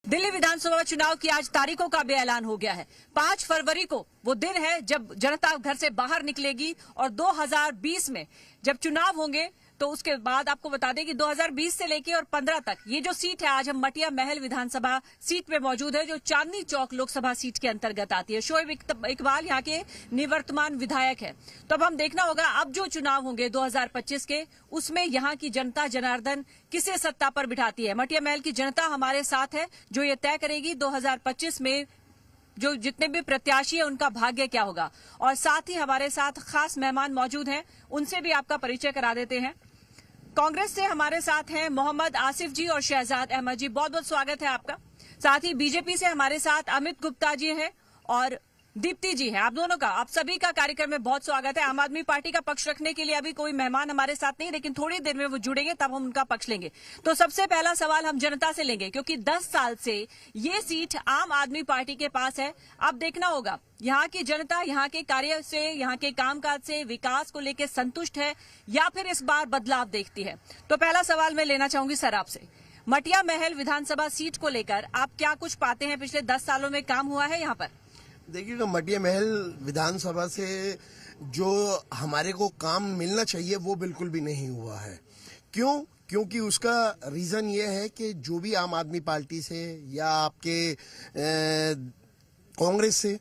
दिल्ली विधानसभा चुनाव की आज तारीखों का भी ऐलान हो गया है। 5 फरवरी को वो दिन है जब जनता घर से बाहर निकलेगी और 2020 में जब चुनाव होंगे तो उसके बाद आपको बता दें कि 2020 से लेके और 15 तक ये जो सीट है, आज हम मटिया महल विधानसभा सीट पे मौजूद है जो चांदनी चौक लोकसभा सीट के अंतर्गत आती है। शोएब इकबाल यहाँ के निवर्तमान विधायक है। तो अब हम देखना होगा अब जो चुनाव होंगे 2025 के, उसमें यहाँ की जनता जनार्दन किसे सत्ता पर बिठाती है। मटिया महल की जनता हमारे साथ है जो ये तय करेगी 2025 में जो जितने भी प्रत्याशी है उनका भाग्य क्या होगा। और साथ ही हमारे साथ खास मेहमान मौजूद हैं, उनसे भी आपका परिचय करा देते हैं। कांग्रेस से हमारे साथ हैं मोहम्मद आसिफ जी और शहजाद अहमद जी, बहुत बहुत स्वागत है आपका। साथ ही बीजेपी से हमारे साथ अमित गुप्ता जी हैं और दीप्ति जी हैं। आप दोनों का, आप सभी का कार्यक्रम में बहुत स्वागत है। आम आदमी पार्टी का पक्ष रखने के लिए अभी कोई मेहमान हमारे साथ नहीं, लेकिन थोड़ी देर में वो जुड़ेंगे तब हम उनका पक्ष लेंगे। तो सबसे पहला सवाल हम जनता से लेंगे क्योंकि 10 साल से ये सीट आम आदमी पार्टी के पास है। अब देखना होगा यहाँ की जनता यहाँ के कार्य से, यहाँ के कामकाज से, विकास को लेकर संतुष्ट है या फिर इस बार बदलाव देखती है। तो पहला सवाल मैं लेना चाहूंगी सर आपसे, मटिया महल विधानसभा सीट को लेकर आप क्या कुछ पाते हैं? पिछले 10 सालों में काम हुआ है यहाँ पर? देखिएगा, मटिया महल विधानसभा से जो हमारे को काम मिलना चाहिए वो बिल्कुल भी नहीं हुआ है। क्योंकि उसका रीजन ये है कि जो भी आम आदमी पार्टी से या आपके कांग्रेस से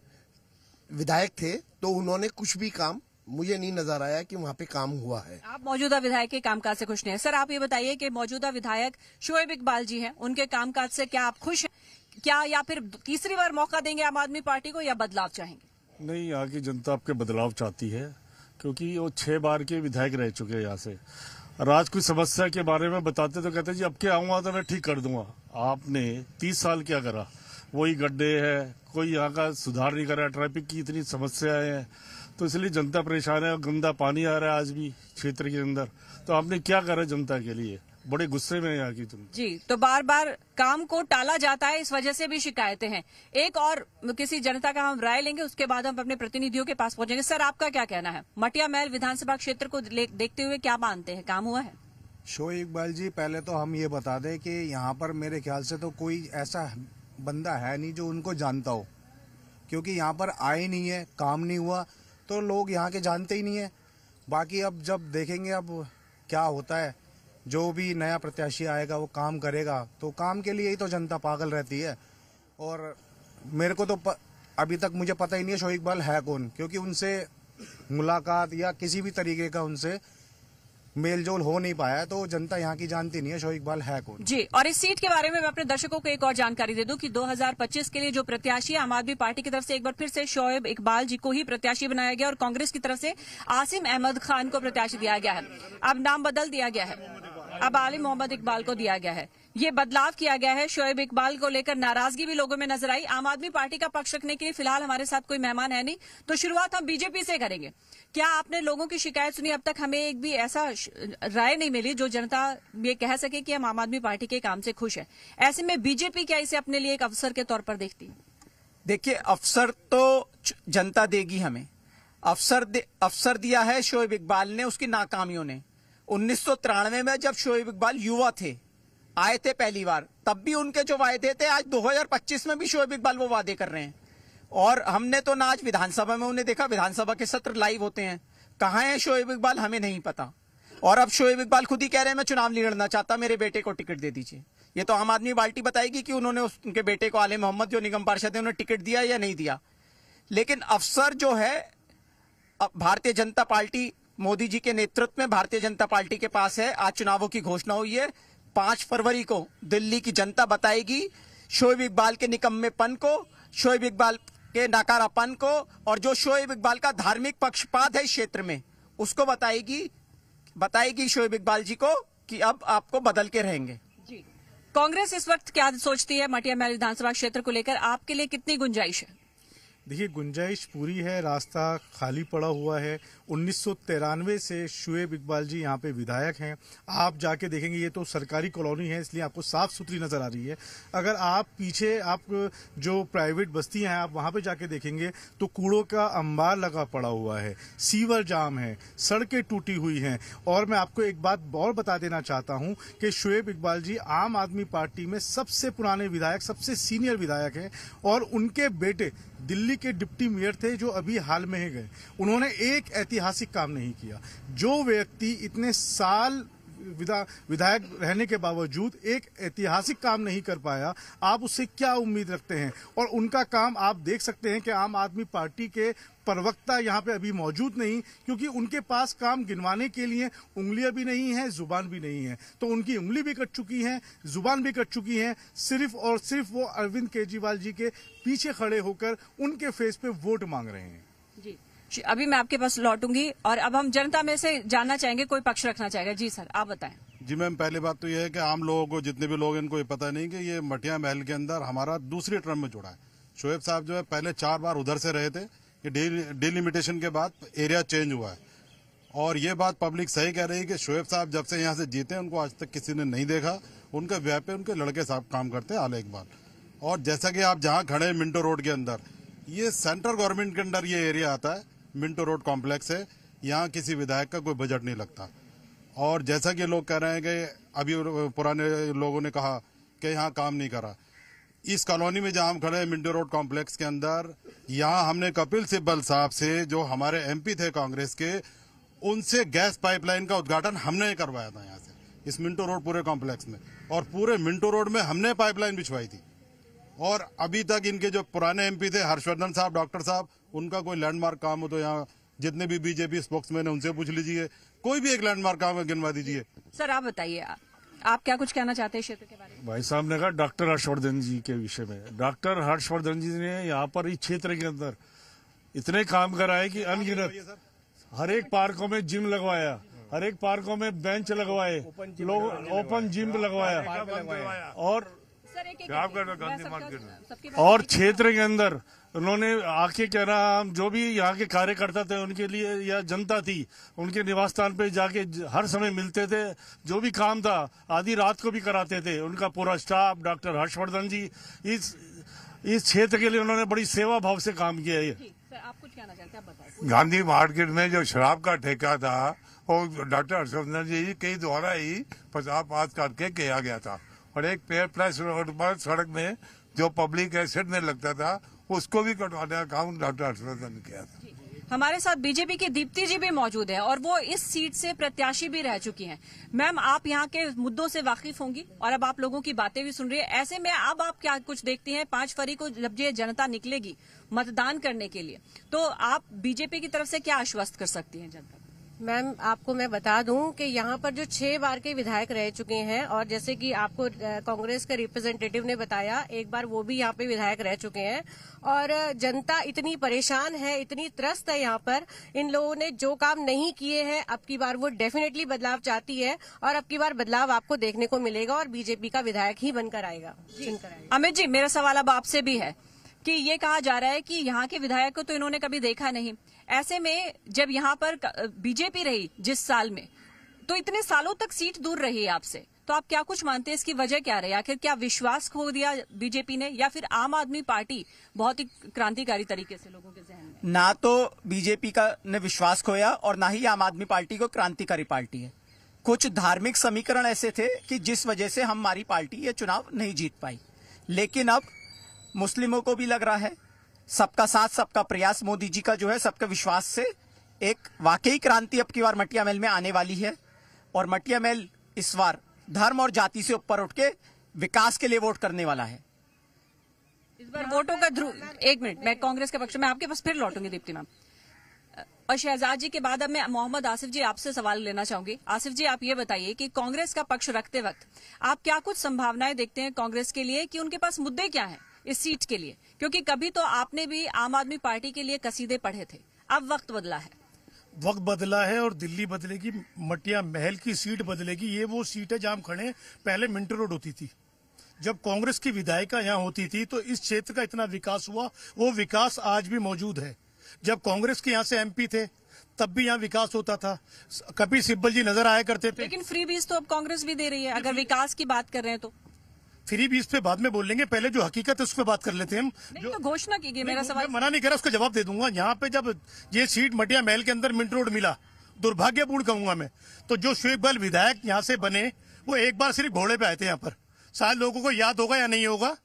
विधायक थे तो उन्होंने कुछ भी काम मुझे नहीं नजर आया कि वहाँ पे काम हुआ है। आप मौजूदा विधायक के कामकाज से खुश नहीं है। सर आप ये बताइए कि मौजूदा विधायक शोएब इकबाल जी हैं, उनके कामकाज से क्या आप खुश हैं क्या, या फिर तीसरी बार मौका देंगे आम आदमी पार्टी को या बदलाव चाहेंगे? नहीं, यहाँ की जनता आपके बदलाव चाहती है क्योंकि वो 6 बार के विधायक रह चुके हैं यहाँ से। और आज कोई समस्या के बारे में बताते तो कहते जी अब के आऊंगा तो मैं ठीक कर दूंगा। आपने 30 साल क्या करा? वही गड्ढे है, कोई यहाँ का सुधार नहीं करा, ट्रैफिक की इतनी समस्याएं हैं, तो इसलिए जनता परेशान है। गंदा पानी आ रहा है आज भी क्षेत्र के अंदर, तो आपने क्या करा जनता के लिए? बड़े गुस्से में यहाँ की तुम जी। तो बार बार काम को टाला जाता है, इस वजह से भी शिकायतें हैं। एक और किसी जनता का हम राय लेंगे, उसके बाद हम अपने प्रतिनिधियों के पास पहुंचेंगे। सर आपका क्या कहना है, मटिया महल विधानसभा क्षेत्र को देखते हुए क्या मानते हैं, काम हुआ है? शोएब इकबाल जी, पहले तो हम ये बता दें कि यहाँ पर मेरे ख्याल से तो कोई ऐसा बंदा है नहीं जो उनको जानता हो, क्योंकि यहाँ पर आए नहीं है, काम नहीं हुआ तो लोग यहाँ के जानते ही नहीं है। बाकी अब जब देखेंगे अब क्या होता है, जो भी नया प्रत्याशी आएगा वो काम करेगा, तो काम के लिए ही तो जनता पागल रहती है। और मेरे को तो अभी तक मुझे पता ही नहीं है शोएब इकबाल है कौन, क्योंकि उनसे मुलाकात या किसी भी तरीके का उनसे मेलजोल हो नहीं पाया है, तो जनता यहाँ की जानती नहीं है शोएब इकबाल है कौन। जी। और इस सीट के बारे में मैं अपने दर्शकों को एक और जानकारी दे दूं कि 2025 के लिए जो प्रत्याशी आम आदमी पार्टी की तरफ से एक बार फिर से शोएब इकबाल जी को ही प्रत्याशी बनाया गया और कांग्रेस की तरफ से आसिम अहमद खान को प्रत्याशी दिया गया है। अब नाम बदल दिया गया है, अब आलिम मोहम्मद इकबाल को दिया गया है। ये बदलाव किया गया है। शोएब इकबाल को लेकर नाराजगी भी लोगों में नजर आई। आम आदमी पार्टी का पक्ष रखने के लिए फिलहाल हमारे साथ कोई मेहमान है नहीं, तो शुरुआत हम बीजेपी से करेंगे। क्या आपने लोगों की शिकायत सुनी? अब तक हमें एक भी ऐसा राय नहीं मिली जो जनता ये कह सके कि हम आम आदमी पार्टी के काम से खुश है। ऐसे में बीजेपी क्या इसे अपने लिए एक अवसर के तौर पर देखती है? देखिए, अवसर तो जनता देगी हमें। अवसर दिया है शोएब इकबाल ने उसकी नाकामियों ने। 1993 में जब शोएब इकबाल युवा थे, आए थे पहली बार, तब भी उनके जो वायदे थे, आज 2025 में भी शोएब इकबाल वो वादे कर रहे हैं। और हमने तो ना आज विधानसभा में उन्हें देखा, विधानसभा के सत्र लाइव होते हैं। कहाँ है शोएब इकबाल हमें नहीं पता। और अब शोएब इकबाल खुद ही कह रहे हैं मैं चुनाव नहीं लड़ना चाहता, मेरे बेटे को टिकट दे दीजिए। ये तो आम आदमी पार्टी बताएगी कि उन्होंने उनके बेटे को, आले मोहम्मद जो निगम पार्षद है, उन्हें टिकट दिया या नहीं दिया। लेकिन अवसर जो है भारतीय जनता पार्टी, मोदी जी के नेतृत्व में भारतीय जनता पार्टी के पास है। आज चुनावों की घोषणा हुई है। 5 फरवरी को दिल्ली की जनता बताएगी शोएब इकबाल के निकम्मेपन को, शोएब इकबाल के नाकारापन को, और जो शोएब इकबाल का धार्मिक पक्षपात है इस क्षेत्र में, उसको बताएगी शोएब इकबाल जी को कि अब आपको बदल के रहेंगे। जी। कांग्रेस इस वक्त क्या सोचती है मटिया महल विधानसभा क्षेत्र को लेकर? आपके लिए कितनी गुंजाइश है? देखिए, गुंजाइश पूरी है, रास्ता खाली पड़ा हुआ है। 1993 से शुएब इकबाल जी यहाँ पे विधायक हैं। आप जाके देखेंगे, ये तो सरकारी कॉलोनी है इसलिए आपको साफ सुथरी नजर आ रही है। अगर आप पीछे जो प्राइवेट बस्तियां हैं आप वहां पे जाके देखेंगे तो कूड़ों का अंबार लगा पड़ा हुआ है, सीवर जाम है, सड़कें टूटी हुई हैं। और मैं आपको एक बात और बता देना चाहता हूं कि शुएब इकबाल जी आम आदमी पार्टी में सबसे पुराने विधायक, सबसे सीनियर विधायक हैं और उनके बेटे दिल्ली के डिप्टी मेयर थे जो अभी हाल में ही गए। उन्होंने एक ऐतिहासिक काम नहीं किया। जो व्यक्ति इतने साल विधायक रहने के बावजूद एक ऐतिहासिक काम नहीं कर पाया, आप उससे क्या उम्मीद रखते हैं? और उनका काम आप देख सकते हैं कि आम आदमी पार्टी के प्रवक्ता यहाँ पे अभी मौजूद नहीं, क्योंकि उनके पास काम गिनवाने के लिए उंगलियां भी नहीं है, जुबान भी नहीं है। तो उनकी उंगली भी कट चुकी है, जुबान भी कट चुकी है। सिर्फ और सिर्फ वो अरविंद केजरीवाल जी के पीछे खड़े होकर उनके फेस पे वोट मांग रहे हैं। जी, अभी मैं आपके पास लौटूंगी और अब हम जनता में से जानना चाहेंगे, कोई पक्ष रखना चाहेगा। जी सर, आप बताएं। जी मैम, पहली बात तो यह है कि आम लोगों को, जितने भी लोग, इनको ये पता नहीं कि ये मटिया महल के अंदर हमारा दूसरी टर्म में जुड़ा है। शोएब साहब जो है पहले 4 बार उधर से रहे थे, ये डिलिमिटेशन के बाद एरिया चेंज हुआ है। और ये बात पब्लिक सही कह रही है कि शोएब साहब जब से यहाँ से जीते उनको आज तक किसी ने नहीं देखा। उनके व्यय पे उनके लड़के साहब काम करते हैं आले इकबाल। और जैसा कि आप जहाँ खड़े हैं मिंटो रोड के अंदर, ये सेंट्रल गवर्नमेंट के अंदर ये एरिया आता है, मिंटो रोड कॉम्प्लेक्स है। यहाँ किसी विधायक का कोई बजट नहीं लगता। और जैसा कि लोग कह रहे हैं कि अभी पुराने लोगों ने कहा कि यहाँ काम नहीं करा, इस कॉलोनी में जहां हम खड़े हैं मिंटो रोड कॉम्प्लेक्स के अंदर, यहाँ हमने कपिल सिब्बल साहब से, जो हमारे एमपी थे कांग्रेस के, उनसे गैस पाइपलाइन का उद्घाटन हमने करवाया था यहाँ से इस मिंटो रोड पूरे कॉम्प्लेक्स में। और पूरे मिंटो रोड में हमने पाइपलाइन बिछवाई थी। और अभी तक इनके जो पुराने एमपी थे हर्षवर्धन साहब, डॉक्टर साहब, उनका कोई लैंडमार्क काम हो तो यहाँ जितने भी बीजेपी स्पोक्समैन है उनसे पूछ लीजिए, कोई भी एक लैंडमार्क काम है गिनवा दीजिए। सर आप बताइए, आप क्या कुछ कहना चाहते हैं क्षेत्र के बारे में? भाई साहब ने कहा डॉक्टर हर्षवर्धन जी के विषय में। डॉक्टर हर्षवर्धन जी ने यहाँ पर इस क्षेत्र के अंदर इतने काम कराए कि अनगिनत। हर एक पार्कों में जिम लगवाया, हर एक पार्कों में बेंच लगवाए, लोग ओपन जिम लगवाया। और क्षेत्र के अंदर उन्होंने आके कह रहा, हम जो भी यहाँ के कार्यकर्ता थे उनके लिए, या जनता थी, उनके निवास स्थान पे जाके हर समय मिलते थे। जो भी काम था आधी रात को भी कराते थे। उनका पूरा स्टाफ, डॉक्टर हर्षवर्धन जी, इस क्षेत्र के लिए उन्होंने बड़ी सेवा भाव से काम किया है। सर आप कुछ कहना चाहते हैं, आप बताइए। गांधी मार्केट में जो शराब का ठेका था वो डॉक्टर हर्षवर्धन जी के द्वारा ही प्रस्ताव पास करके किया गया था। और एक पेयर प्लस रोड पर सड़क में जो पब्लिक एसेट में लगता था उसको भी कटवाने का काम डॉक्टर हर्षवर्धन ने किया था। हमारे साथ बीजेपी की दीप्ति जी भी मौजूद है और वो इस सीट से प्रत्याशी भी रह चुकी हैं। मैम, आप यहाँ के मुद्दों से वाकिफ होंगी और अब आप लोगों की बातें भी सुन रही है। ऐसे में अब आप क्या कुछ देखती हैं, 5 फरवरी को जब ये जनता निकलेगी मतदान करने के लिए, तो आप बीजेपी की तरफ से क्या आश्वस्त कर सकती हैं जनता? मैम, आपको मैं बता दूं कि यहाँ पर जो 6 बार के विधायक रह चुके हैं, और जैसे कि आपको कांग्रेस के रिप्रेजेंटेटिव ने बताया, एक बार वो भी यहाँ पे विधायक रह चुके हैं। और जनता इतनी परेशान है, इतनी त्रस्त है यहाँ पर। इन लोगों ने जो काम नहीं किए हैं, अब की बार वो डेफिनेटली बदलाव चाहती है और अब की बार बदलाव आपको देखने को मिलेगा और बीजेपी का विधायक ही बनकर आएगा। अमित जी, मेरा सवाल अब आपसे भी है कि ये कहा जा रहा है कि यहाँ के विधायक को तो इन्होंने कभी देखा नहीं। ऐसे में जब यहाँ पर बीजेपी रही जिस साल में, तो इतने सालों तक सीट दूर रही आपसे, तो आप क्या कुछ मानते हैं इसकी वजह क्या रही? आखिर क्या विश्वास खो दिया बीजेपी ने, या फिर आम आदमी पार्टी बहुत ही क्रांतिकारी तरीके से लोगों के जहन में? ना तो बीजेपी का ने विश्वास खोया और ना ही आम आदमी पार्टी को क्रांतिकारी पार्टी है। कुछ धार्मिक समीकरण ऐसे थे कि जिस वजह से हमारी पार्टी ये चुनाव नहीं जीत पाई। लेकिन अब मुस्लिमों को भी लग रहा है, सबका साथ सबका प्रयास मोदी जी का जो है, सबके विश्वास से एक वाकई क्रांति अब की बार मटिया महल में आने वाली है। और मटिया महल इस बार धर्म और जाति से ऊपर उठ के विकास के लिए वोट करने वाला है। इस बार वोटों का ध्रुव, एक मिनट, मैं कांग्रेस के पक्ष में आपके पास फिर लौटूंगी दीप्ति मैम। और शहजाद जी के बाद अब मैं मोहम्मद आसिफ जी आपसे सवाल लेना चाहूंगी। आसिफ जी, आप ये बताइए कि कांग्रेस का पक्ष रखते वक्त आप क्या कुछ संभावनाएं देखते हैं कांग्रेस के लिए, कि उनके पास मुद्दे क्या हैं इस सीट के लिए? क्योंकि कभी तो आपने भी आम आदमी पार्टी के लिए कसीदे पढ़े थे, अब वक्त बदला है। वक्त बदला है और दिल्ली बदलेगी, मटिया महल की सीट बदलेगी। ये वो सीट है जहां हम खड़े हैं, पहले मिंटो रोड होती थी। जब कांग्रेस की विधायिका यहाँ होती थी तो इस क्षेत्र का इतना विकास हुआ, वो विकास आज भी मौजूद है। जब कांग्रेस के यहाँ से एमपी थे तब भी यहाँ विकास होता था, कपिल सिब्बल जी नजर आया करते थे। लेकिन फ्री बीज तो अब कांग्रेस भी दे रही है, अगर विकास की बात कर रहे हैं तो। फ्री बीज पे बाद में बोल लेंगे, पहले जो हकीकत है उस पर बात कर लेते हैं हम। जो तो घोषणा की गई, मेरा सवाल मना नहीं कर रहा, उसका जवाब दे दूंगा। यहाँ पे जब ये सीट मटिया महल के अंदर मिंट रोड मिला, दुर्भाग्यपूर्ण कहूंगा मैं, तो जो शोएब इकबाल विधायक यहाँ से बने वो एक बार सिर्फ घोड़े पे आए थे यहाँ पर, शायद लोगों को याद होगा या नहीं होगा।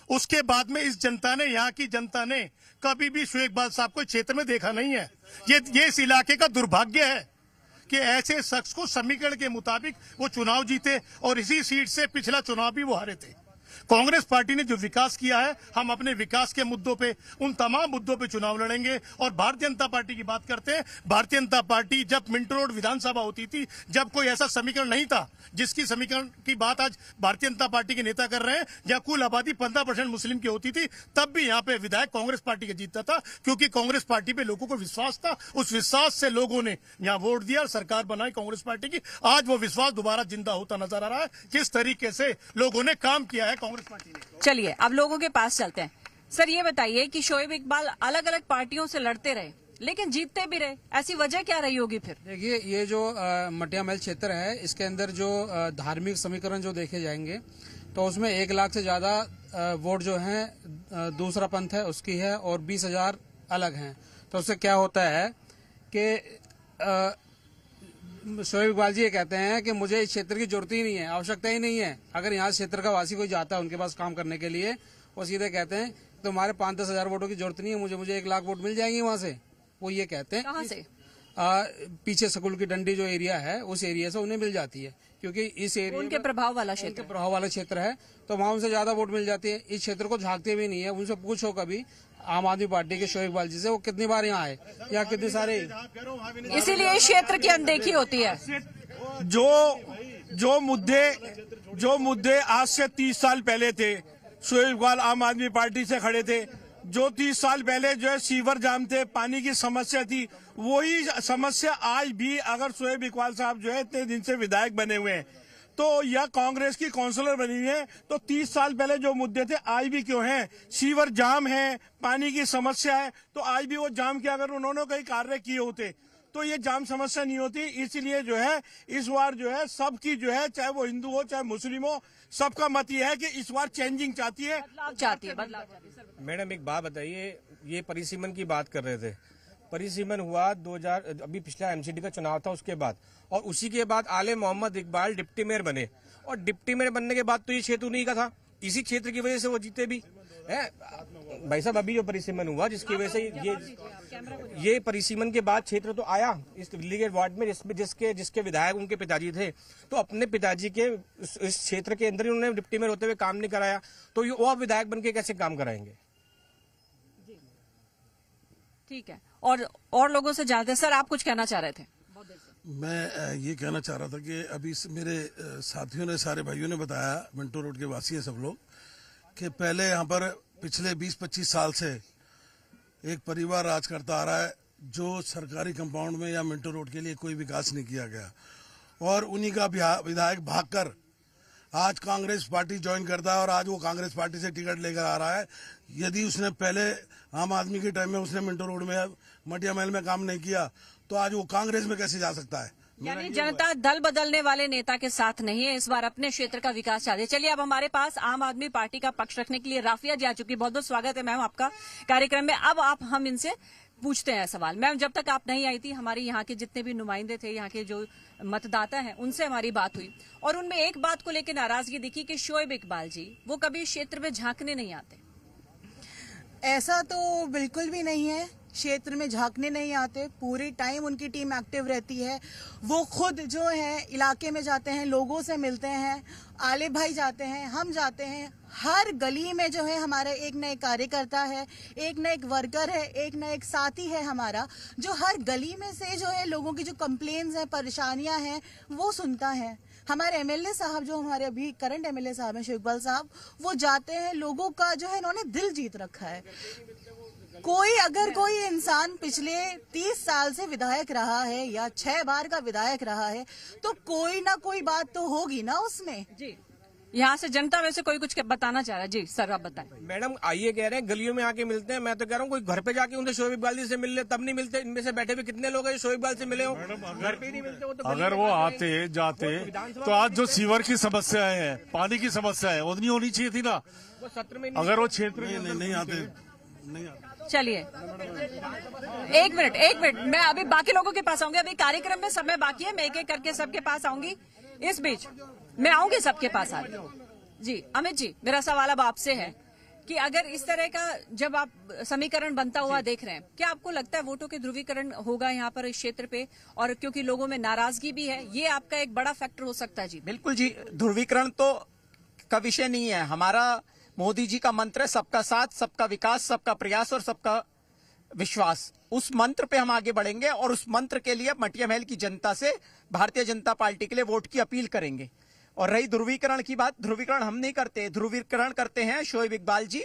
उसके बाद में इस जनता ने, यहाँ की जनता ने कभी भी शोएब इकबाल साहब को क्षेत्र में देखा नहीं है। ये इस इलाके का दुर्भाग्य है कि ऐसे शख्स को समीकरण के मुताबिक वो चुनाव जीते और इसी सीट से पिछला चुनाव भी वो हारे थे। कांग्रेस पार्टी ने जो विकास किया है, हम अपने विकास के मुद्दों पे, उन तमाम मुद्दों पे चुनाव लड़ेंगे। और भारतीय जनता पार्टी की बात करते हैं, भारतीय जनता पार्टी जब मिंटो रोड विधानसभा होती थी, जब कोई ऐसा समीकरण नहीं था जिसकी समीकरण की बात आज भारतीय जनता पार्टी के नेता कर रहे हैं, या कुल आबादी 15% मुस्लिम की होती थी, तब भी यहाँ पे विधायक कांग्रेस पार्टी का जीतता था, क्योंकि कांग्रेस पार्टी पे लोगों को विश्वास था। उस विश्वास से लोगों ने यहाँ वोट दिया और सरकार बनाई कांग्रेस पार्टी की। आज वो विश्वास दोबारा जिंदा होता नजर आ रहा है, किस तरीके से लोगों ने काम किया है कांग्रेस पार्टी ने। चलिए अब लोगों के पास चलते हैं। सर ये बताइए कि शोएब इकबाल अलग अलग पार्टियों से लड़ते रहे लेकिन जीतते भी रहे, ऐसी वजह क्या रही होगी फिर? देखिए, ये जो मटिया महल क्षेत्र है, इसके अंदर जो धार्मिक समीकरण जो देखे जाएंगे तो उसमें 1 लाख से ज्यादा वोट जो हैं दूसरा पंथ है उसकी है और 20,000 अलग हैं। तो उससे क्या होता है कि शोएब इकबाल जी ये कहते हैं कि मुझे इस क्षेत्र की जरूरत ही नहीं है, आवश्यकता ही नहीं है। अगर यहाँ क्षेत्र का वासी कोई जाता है उनके पास काम करने के लिए, वो सीधे कहते हैं तुम्हारे 5-10 हजार वोटों की जरूरत नहीं है, मुझे 1 लाख वोट मिल जाएंगे वहां से। वो ये कहते हैं। कहाँ से? पीछे स्कूल की डंडी जो एरिया है उस एरिया से उन्हें मिल जाती है, क्योंकि इस एरिया उनके प्रभाव वाला क्षेत्र है, तो वहाँ उनसे ज्यादा वोट मिल जाती है। इस क्षेत्र को झांकते भी नहीं है। उनसे पूछो कभी आम आदमी पार्टी के शोएब इकबाल जी से, वो कितनी बार यहाँ आए या कितने सारे, इसीलिए इस क्षेत्र की अनदेखी होती है। जो मुद्दे आज से 30 साल पहले थे, शोएब इकबाल आम आदमी पार्टी से खड़े थे। जो 30 साल पहले जो है सीवर जाम थे, पानी की समस्या थी, वही समस्या आज भी, अगर शोएब इकबाल साहब जो है इतने दिन से विधायक बने हुए हैं तो या कांग्रेस की काउंसलर बनी हुई है, तो 30 साल पहले जो मुद्दे थे आज भी क्यों हैं? सीवर जाम है, पानी की समस्या है, तो आज भी वो जाम के अगर उन्होंने कई कार्य किए होते तो ये जाम समस्या नहीं होती। इसलिए जो है इस बार जो है सबकी जो है, चाहे वो हिंदू हो चाहे मुस्लिम हो, सबका मत ये है कि इस बार चेंजिंग चाहती है, बदलाव चाहती है। मैडम एक बात बताइए, ये परिसीमन की बात कर रहे थे, परिसीमन हुआ 2000, अभी पिछला एमसीडी का चुनाव था उसके बाद, और उसी के बाद आले मोहम्मद इकबाल डिप्टी मेयर बने, और डिप्टी मेयर बनने के बाद तो ये क्षेत्र उन्हीं का था, इसी क्षेत्र की वजह से वो जीते भी है। भाई साहब अभी जो परिसीमन हुआ जिसकी वजह से ये परिसीमन के बाद क्षेत्र तो आया इस दिल्ली के वार्ड में, जिसके विधायक उनके पिताजी थे, तो अपने पिताजी के इस क्षेत्र के अंदर ही उन्होंने डिप्टी मेयर होते हुए काम नहीं कराया, तो ये और विधायक बन के कैसे काम कराएंगे? ठीक है, और लोगों से जानते हैं। सर आप कुछ कहना चाह रहे थे? मैं ये कहना चाह रहा था कि अभी मेरे साथियों ने, सारे भाइयों ने बताया, मिंटो रोड के वासी हैं सब लोग, कि पहले यहाँ पर पिछले 20-25 साल से एक परिवार राज करता आ रहा है, जो सरकारी कंपाउंड में या मिंटो रोड के लिए कोई विकास नहीं किया गया, और उन्हीं का विधायक भागकर आज कांग्रेस पार्टी ज्वाइन करता है और आज वो कांग्रेस पार्टी से टिकट लेकर आ रहा है। यदि उसने पहले आम आदमी के टाइम में उसने मिंटो रोड में, मटिया महल में काम नहीं किया, तो आज वो कांग्रेस में कैसे जा सकता है? यानी जनता दल बदलने वाले नेता के साथ नहीं है, इस बार अपने क्षेत्र का विकास चाहती है। चलिए अब हमारे पास आम आदमी पार्टी का पक्ष रखने के लिए राफिया जी आ चुकी है। बहुत बहुत स्वागत है मैम आपका कार्यक्रम में। अब हम इनसे पूछते हैं सवाल। मैम जब तक आप नहीं आई थी, हमारी यहाँ के जितने भी नुमाइंदे थे, यहाँ के जो मतदाता हैं, उनसे हमारी बात हुई और उनमें एक बात को लेकर नाराजगी दिखी कि शोएब इकबाल जी वो कभी क्षेत्र में झांकने नहीं आते। ऐसा तो बिल्कुल भी नहीं है, क्षेत्र में झांकने नहीं आते, पूरी टाइम उनकी टीम एक्टिव रहती है। वो खुद जो है इलाके में जाते हैं, लोगों से मिलते हैं, आले भाई जाते हैं, हम जाते हैं, हर गली में जो है हमारा एक न एक कार्यकर्ता है, एक न एक वर्कर है, एक न एक साथी है हमारा, जो हर गली में से जो है लोगों की जो कंप्लेंट्स हैं, परेशानियां हैं, वो सुनता है। हमारे एमएलए साहब, जो हमारे अभी करंट एमएलए साहब हैं शोएब इकबाल साहब, वो जाते हैं, लोगों का जो है इन्होंने दिल जीत रखा है। अगर कोई इंसान पिछले 30 साल से विधायक रहा है या 6 बार का विधायक रहा है, तो कोई ना कोई बात तो होगी ना उसमें जी। यहाँ से जनता में से कोई कुछ बताना चाह रहा है? जी सर आप बताएं। मैडम आइए कह रहे हैं गलियों में आके मिलते हैं, मैं तो कह रहा हूँ कोई घर पे जाके उनसे शोएब इकबाल जी से मिल ले, तब नहीं मिलते। इनमें से बैठे हुए कितने लोग हैं जो शोएब इकबाल से मिले हो? घर पे ही नहीं मिलते। तो अगर वो आते जाते तो आज जो सीवर की समस्याएं हैं, पानी की समस्या है, वो नहीं होनी चाहिए थी ना। वो सत्र में अगर वो क्षेत्र नहीं आते। चलिए एक मिनट मैं अभी बाकी लोगों के पास आऊंगी। अभी कार्यक्रम में समय बाकी है, मैं एक एक करके सबके पास आऊंगी। इस बीच मैं आऊंगी सबके पास आज। जी अमित जी, मेरा सवाल अब आपसे है कि अगर इस तरह का जब आप समीकरण बनता हुआ देख रहे हैं, क्या आपको लगता है वोटों के ध्रुवीकरण होगा यहाँ पर इस क्षेत्र पे? और क्योंकि लोगों में नाराजगी भी है, ये आपका एक बड़ा फैक्टर हो सकता है? जी बिल्कुल जी, ध्रुवीकरण तो का विषय नहीं है। हमारा मोदी जी का मंत्र है सबका साथ, सबका विकास, सबका प्रयास और सबका विश्वास। उस मंत्र पे हम आगे बढ़ेंगे और उस मंत्र के लिए मटिया महल की जनता से भारतीय जनता पार्टी के लिए वोट की अपील करेंगे। और रही ध्रुवीकरण की बात, ध्रुवीकरण हम नहीं करते, ध्रुवीकरण करते हैं शोएब इकबाल जी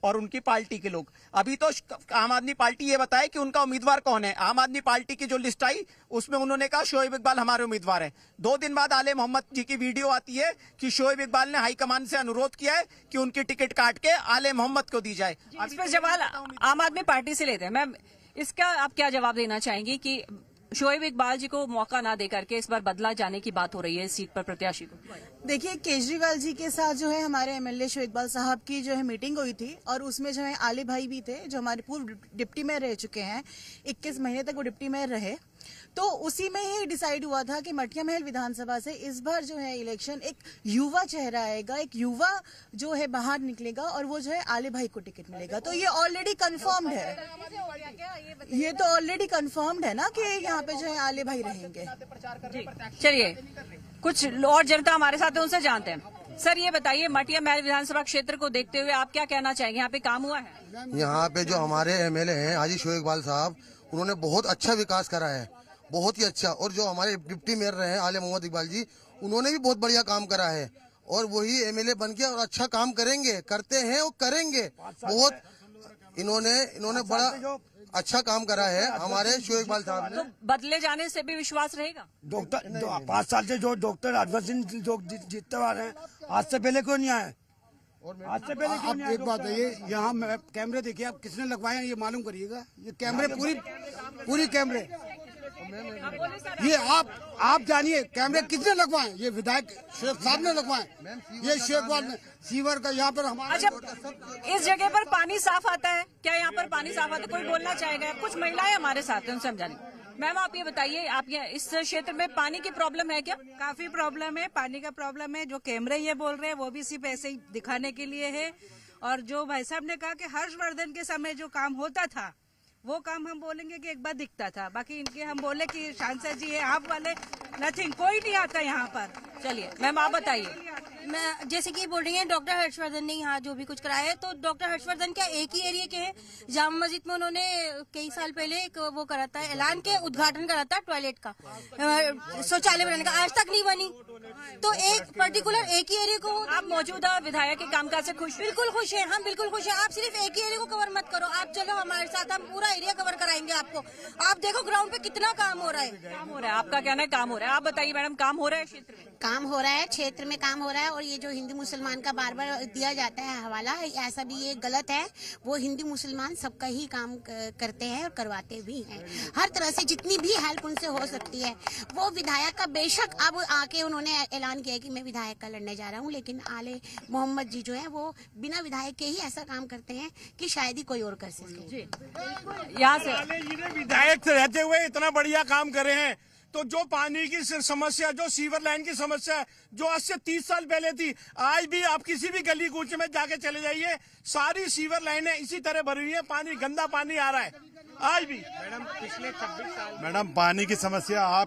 और उनकी पार्टी के लोग। अभी तो आम आदमी पार्टी ये बताए कि उनका उम्मीदवार कौन है। आम आदमी पार्टी की जो लिस्ट आई उसमें उन्होंने कहा शोएब इकबाल हमारे उम्मीदवार हैं। 2 दिन बाद आले मोहम्मद जी की वीडियो आती है कि शोएब इकबाल ने हाईकमान से अनुरोध किया है कि उनकी टिकट काट के आले मोहम्मद को दी जाए। इस पर जवाब आम आदमी पार्टी से लेते हैं। मैम इसका आप क्या जवाब देना चाहेंगी कि शोएब इकबाल जी को मौका ना देकर के इस बार बदला जाने की बात हो रही है इस सीट पर प्रत्याशी को? देखिए, केजरीवाल जी के साथ जो है हमारे एमएलए शोएब इकबाल साहब की जो है मीटिंग हुई थी और उसमें जो है आले भाई भी थे जो हमारे पूर्व डिप्टी मेयर रह चुके हैं। 21 महीने तक वो डिप्टी मेयर रहे। तो उसी में ही डिसाइड हुआ था कि मटिया महल विधानसभा से इस बार जो है इलेक्शन एक युवा चेहरा आएगा, एक युवा जो है बाहर निकलेगा और वो जो है आले भाई को टिकट मिलेगा। तो ये ऑलरेडी कंफर्म्ड है, ये तो ऑलरेडी कंफर्म्ड है ना कि यहाँ पे जो है आले भाई रहेंगे। चलिए कुछ और जनता हमारे साथ है, उनसे जानते हैं। सर ये बताइए, मटिया महल विधानसभा क्षेत्र को देखते हुए आप क्या कहना चाहेंगे? यहाँ पे काम हुआ है? यहाँ पे जो हमारे एमएलए हैं हाजी शोएब इकबाल साहब, उन्होंने बहुत अच्छा विकास करा है, बहुत ही अच्छा। और जो हमारे डिप्टी मेयर रहे हैं आले मोहम्मद इकबाल जी, उन्होंने भी बहुत बढ़िया काम करा है और वही एमएलए बन के और अच्छा काम करेंगे, करते हैं और करेंगे। बहुत इन्होंने बड़ा अच्छा काम करा है हमारे शोएब इकबाल साहब ने। तो बदले जाने से भी विश्वास रहेगा? डॉक्टर 5 साल से जो डॉक्टर हरभजन सिंह लोग जीतते आ रहे हैं, आज से पहले क्यों नहीं आए? आज से पहले क्यों नहीं आए? एक बात है, ये यहाँ कैमरे देखिए आप, किसने लगवाए हैं ये मालूम करिएगा। ये कैमरे पूरी कैमरे, ये आप जानिए कैमरे किसने लगवाए? ये विधायक शोएब साहब ने लगवाए। ये शोएब इकबाल ने सीवर का यहाँ पर हमारे। अच्छा, इस जगह पर पानी साफ आता है क्या? यहाँ पर पानी साफ आता है? कोई बोलना चाहेगा? कुछ महिलाएं हमारे साथ हैं, उनसे हम जानेंगे। मैम आप ये बताइए, आप इस क्षेत्र में पानी की प्रॉब्लम है क्या? काफी प्रॉब्लम है, पानी का प्रॉब्लम है। जो कैमरे ये बोल रहे हैं वो भी सिर्फ ऐसे ही दिखाने के लिए है। और जो भाई साहब ने कहा कि हर्षवर्धन के समय जो काम होता था वो काम हम बोलेंगे कि एक बार दिखता था। बाकी इनके हम बोले कि सांसद जी है आप वाले, नथिंग, कोई नहीं आता यहाँ पर। चलिए मैम आप बताइए। मैं जैसे कि बोल रही हैं डॉक्टर हर्षवर्धन ने यहाँ जो भी कुछ कराया है, तो डॉक्टर हर्षवर्धन क्या एक ही एरिया के हैं? जामा मस्जिद में उन्होंने कई साल पहले एक वो करा था, ऐलान के उद्घाटन करा था टॉयलेट का, शौचालय बनाने का, आज तक नहीं बनी। तो एक पर्टिकुलर एक ही एरिया को। आप मौजूदा विधायक के कामकाज से खुश? बिल्कुल खुश है, हम बिल्कुल खुश है। आप सिर्फ एक ही एरिया को कवर मत करो, आप चलो हमारे साथ, हम पूरा एरिया कवर कराएंगे आपको। आप देखो ग्राउंड पे कितना काम हो रहा है। काम हो रहा है, आपका कहना है काम हो रहा है। आप बताइए मैडम, काम हो रहा है क्षेत्र में? काम हो रहा है, क्षेत्र में काम हो रहा है। और ये जो हिंदू मुसलमान का बार बार दिया जाता है हवाला, ऐसा भी ये गलत है। वो हिंदू मुसलमान सबका ही काम करते हैं और करवाते भी हैं। हर तरह से जितनी भी हेल्प उनसे हो सकती है। वो विधायक का बेशक अब आके उन्होंने ऐलान किया कि मैं विधायक का लड़ने जा रहा हूँ, लेकिन आले मोहम्मद जी जो है वो बिना विधायक के ही ऐसा काम करते हैं कि शायद ही कोई और कर सके। यहाँ से विधायक रहते हुए इतना बढ़िया काम करे हैं, तो जो पानी की समस्या, जो सीवर लाइन की समस्या, जो आज से 30 साल पहले थी, आज भी आप किसी भी गली कूचे में जाके चले जाइए, सारी सीवर लाइनें इसी तरह भरी हुई है। पानी, गंदा पानी आ रहा है आज भी। मैडम पिछले 26 साल मैडम पानी की समस्या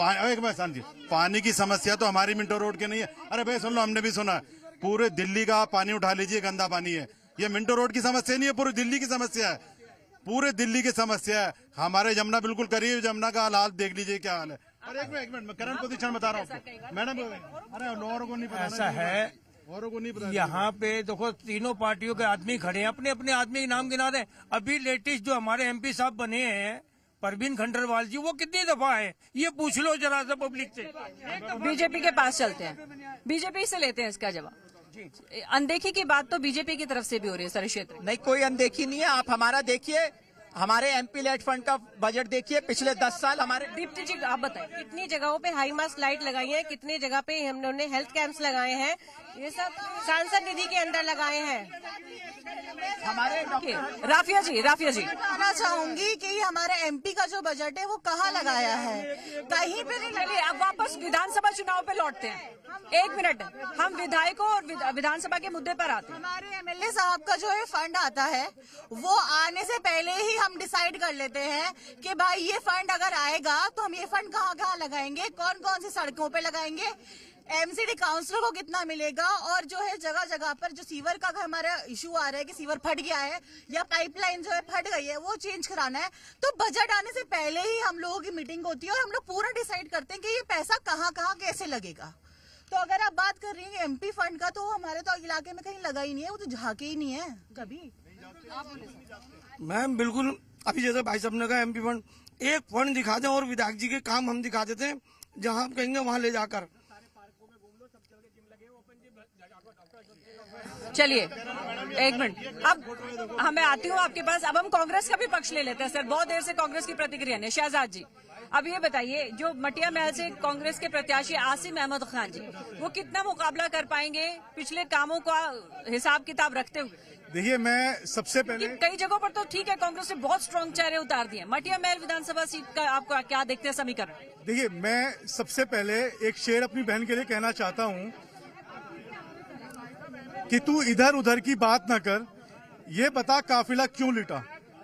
एक बार समझिए, पानी की समस्या तो हमारी मिंटो रोड के नहीं है। अरे भाई सुन लो, हमने भी सुना, पूरे दिल्ली का पानी उठा लीजिए, गंदा पानी है। ये मिंटो रोड की समस्या नहीं है, पूरी दिल्ली की समस्या है, पूरे दिल्ली की समस्या है। हमारे यमुना बिल्कुल करीब, यमुना का हाल देख लीजिए क्या हाल है। अरे एक मिनट मैं करंट पोजीशन बता रहा हूँ मैडम। अरे लोगों को नहीं पता, ऐसा है, औरों को नहीं पता। यहाँ पे देखो तीनों पार्टियों के आदमी खड़े हैं, अपने अपने आदमी के नाम गिना रहे हैं। अभी लेटेस्ट जो हमारे MP साहब बने हैं परवीन खंडरवाल जी वो कितनी दफा है, ये पूछ लो जरा सा पब्लिक से। बीजेपी के पास चलते हैं, बीजेपी से लेते हैं इसका जवाब। अनदेखी की बात तो बीजेपी की तरफ से भी हो रही है सारे क्षेत्र। नहीं, कोई अनदेखी नहीं है। आप हमारा देखिए, हमारे एमपी लेट फंड का बजट देखिए, पिछले 10 साल हमारे। दीप्ति जी आप बताएं, कितनी जगहों पे हाई मास्क लाइट लगाई है, कितनी जगह पे हमने हेल्थ कैंप्स लगाए हैं, ये सब सांसद निधि के अंदर लगाए हैं हमारे। राफिया जी बताना चाहूंगी कि हमारे एमपी का जो बजट है वो कहाँ लगाया है, कहीं पे नहीं। चलिए अब वापस विधानसभा चुनाव पे लौटते हैं। 1 मिनट, हम विधायकों और विधानसभा के मुद्दे पर आते हैं। हमारे एमएलए साहब का जो है फंड आता है, वो आने से पहले ही हम डिसाइड कर लेते हैं कि भाई ये फंड अगर आएगा तो हम ये फंड कहाँ कहाँ लगाएंगे, कौन कौन सी सड़कों पे लगाएंगे, एमसीडी काउंसलर को कितना मिलेगा, और जो है जगह जगह पर जो सीवर का हमारा इशू आ रहा है कि सीवर फट गया है या पाइपलाइन जो है फट गई है, वो चेंज कराना है। तो बजट आने से पहले ही हम लोगों की मीटिंग होती है और हम लोग पूरा डिसाइड करते हैं कि ये पैसा कहाँ कहाँ कैसे लगेगा। तो अगर आप बात कर रही हैं एमपी फंड का, तो हमारे तो इलाके में कहीं लगा ही नहीं है, वो तो झाके ही नहीं है कभी। मैम बिल्कुल, अभी जैसे भाई साहब ने कहा एमपी फंड, एक फंड दिखा दें और विधायक जी के काम हम दिखा देते हैं, जहां आप कहेंगे वहां ले जाकर। चलिए 1 मिनट, अब हमें आती हूँ आपके पास। अब हम कांग्रेस का भी पक्ष ले लेते हैं सर, बहुत देर से कांग्रेस की प्रतिक्रिया नहीं। शहजाद जी अब ये बताइए, जो मटिया महल से कांग्रेस के प्रत्याशी आसिम अहमद खान जी, वो कितना मुकाबला कर पाएंगे पिछले कामों का हिसाब किताब रखते हुए? देखिए मैं सबसे पहले, कई जगहों पर तो ठीक है कांग्रेस ने बहुत स्ट्रॉन्ग चेहरे उतार दिए, मटिया महल विधानसभा सीट का आपको क्या देखते हैं समीकरण? देखिए मैं सबसे पहले एक शेर अपनी बहन के लिए कहना चाहता हूँ कि तू इधर उधर की बात न कर, ये बता काफिला क्यों लिटा,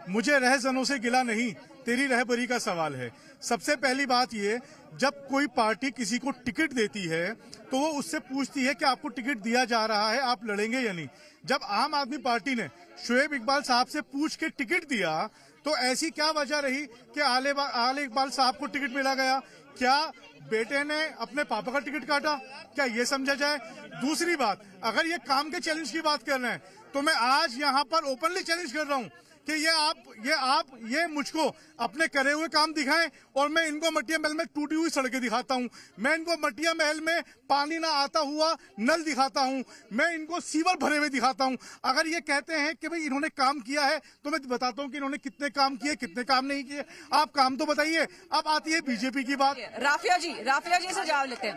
मुझे रहजनों से गिला नहीं, तेरी रहबरी का सवाल है। सबसे पहली बात ये, जब कोई पार्टी किसी को टिकट देती है तो वो उससे पूछती है कि आपको टिकट दिया जा रहा है, आप लड़ेंगे या नहीं। जब आम आदमी पार्टी ने शोएब इकबाल साहब से पूछ के टिकट दिया तो ऐसी क्या वजह रही कि आले इकबाल साहब को टिकट मिला गया? क्या बेटे ने अपने पापा का टिकट काटा? क्या ये समझा जाए? दूसरी बात, अगर ये काम के चैलेंज की बात कर रहे हैं तो मैं आज यहाँ पर ओपनली चैलेंज कर रहा हूँ कि ये मुझको अपने करे हुए काम दिखाएं और मैं इनको मटिया महल में टूटी हुई सड़कें दिखाता हूं, मैं इनको मटिया महल में पानी ना आता हुआ नल दिखाता हूं, मैं इनको सीवर भरे हुए दिखाता हूं। अगर ये कहते हैं कि भाई इन्होंने काम किया है तो मैं बताता हूं कि इन्होंने कितने काम किए, कितने काम नहीं किए। आप काम तो बताइए। अब आती है बीजेपी की बात। राफिया जी से जवाब लेते हैं।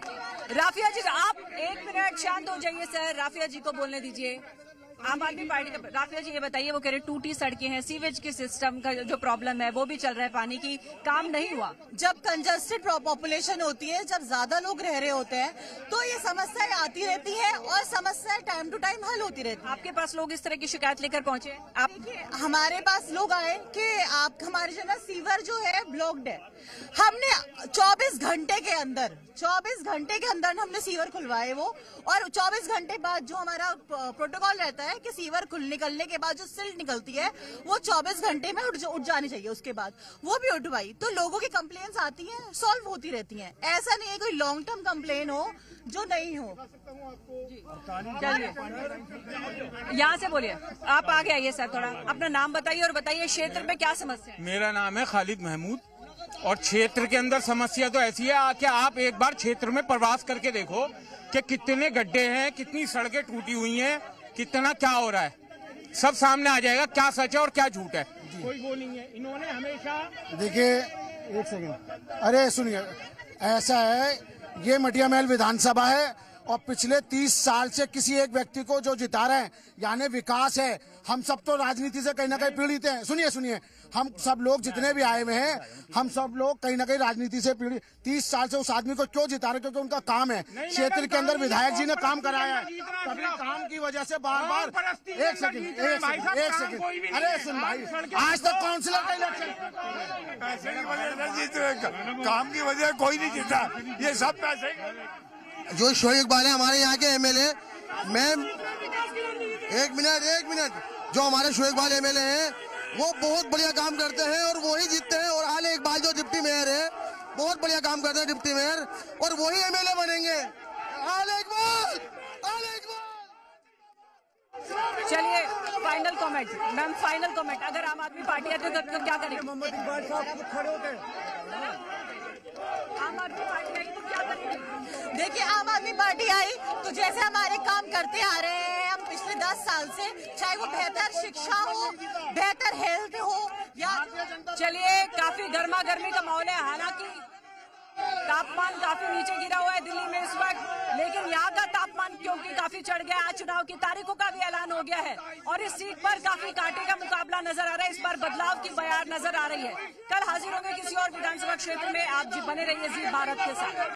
राफिया जी आप 1 मिनट शांत हो जाइए सर, राफिया जी को बोलने दीजिए। आम आदमी पार्टी का राफिया जी ये बताइए, वो कह रहे टूटी सड़कें हैं, सीवेज के सिस्टम का जो प्रॉब्लम है वो भी चल रहा है, पानी की काम नहीं हुआ। जब कंजस्टेड पॉपुलेशन होती है, जब ज्यादा लोग रह रहे होते हैं तो ये समस्याएं आती रहती है और समस्याएं टाइम टू टाइम हल होती रहती है। आपके पास लोग इस तरह की शिकायत लेकर पहुंचे? आप हमारे पास लोग आए कि आप हमारे जो ना सीवर जो है ब्लॉक्ड है, हमने 24 घंटे के अंदर हमने सीवर खुलवाए वो, और 24 घंटे बाद जो हमारा प्रोटोकॉल रहता है कि सीवर निकलने के बाद जो सिल्ट निकलती है वो 24 घंटे में उठ जानी चाहिए, उसके बाद वो भी उठवाई। तो लोगों की कंप्लेंट्स आती हैं, सॉल्व होती रहती हैं। ऐसा नहीं है कोई लॉन्ग टर्म कंप्लेन हो जो नहीं हो। यहाँ से बोलिए, आप आगे आइए सर, थोड़ा अपना नाम बताइए और बताइए क्षेत्र में क्या समस्या है। मेरा नाम है खालिद महमूद और क्षेत्र के अंदर समस्या तो ऐसी है कि आप एक बार क्षेत्र में प्रवास करके देखो कि कितने गड्ढे हैं, कितनी सड़कें टूटी हुई हैं, कितना क्या हो रहा है, सब सामने आ जाएगा क्या सच है और क्या झूठ है। कोई वो नहीं है। इन्होंने हमेशा देखिए 1 सेकंड, अरे सुनिए, ऐसा है ये मटिया महल विधानसभा है और पिछले 30 साल से किसी एक व्यक्ति को जो जिता रहे हैं यानी विकास है। हम सब तो राजनीति से कहीं ना कहीं पीड़ित हैं। सुनिए, हम सब लोग जितने भी आए हुए हैं, हम सब लोग कहीं ना कहीं राजनीति से पीड़ित। 30 साल से उस आदमी को क्यों जिता रहे? क्योंकि उनका काम है, क्षेत्र के अंदर विधायक जी ने काम कराया है। तभी काम की वजह से बार एक सेकंड, अरे सुन भाई, आज तक काउंसिलर का इलेक्शन पैसे की वजह से जीत रहे, काम की वजह कोई नहीं जीता, ये सब पैसे। जो शोएब इकबाल है हमारे यहाँ के एमएलए, मैं एक मिनट, जो हमारे शोएब इकबाल एमएलए हैं वो बहुत बढ़िया काम करते हैं और वही जीतते हैं। और आले इकबाल जो डिप्टी मेयर है बहुत बढ़िया काम करते हैं डिप्टी मेयर, और वही एमएलए बनेंगे। आले इकबाल। चलिए final comment ma'am, final comment. अगर आम आदमी पार्टी आती है तो क्या करेंगे? मोहम्मद इकबाल साहब खड़े होते आम आदमी पार्टी आई तो क्या करेंगे? देखिए, आम आदमी पार्टी आई तो जैसे हमारे काम करते आ रहे हैं हम पिछले 10 साल से, चाहे वो बेहतर शिक्षा हो, बेहतर हेल्थ हो या चलिए, काफी गर्मा गर्मी का माहौल है। हालांकि तापमान काफी नीचे गिरा हुआ है दिल्ली में इस वक्त, लेकिन यहाँ का तापमान क्योंकि काफी चढ़ गया। आज चुनाव की तारीखों का भी ऐलान हो गया है और इस सीट पर काफी कांटे का मुकाबला नजर आ रहा है। इस बार बदलाव की बयार नजर आ रही है। कल हाजिर होंगे किसी और विधानसभा क्षेत्र में। आप जी बने रहिए जी भारत के साथ।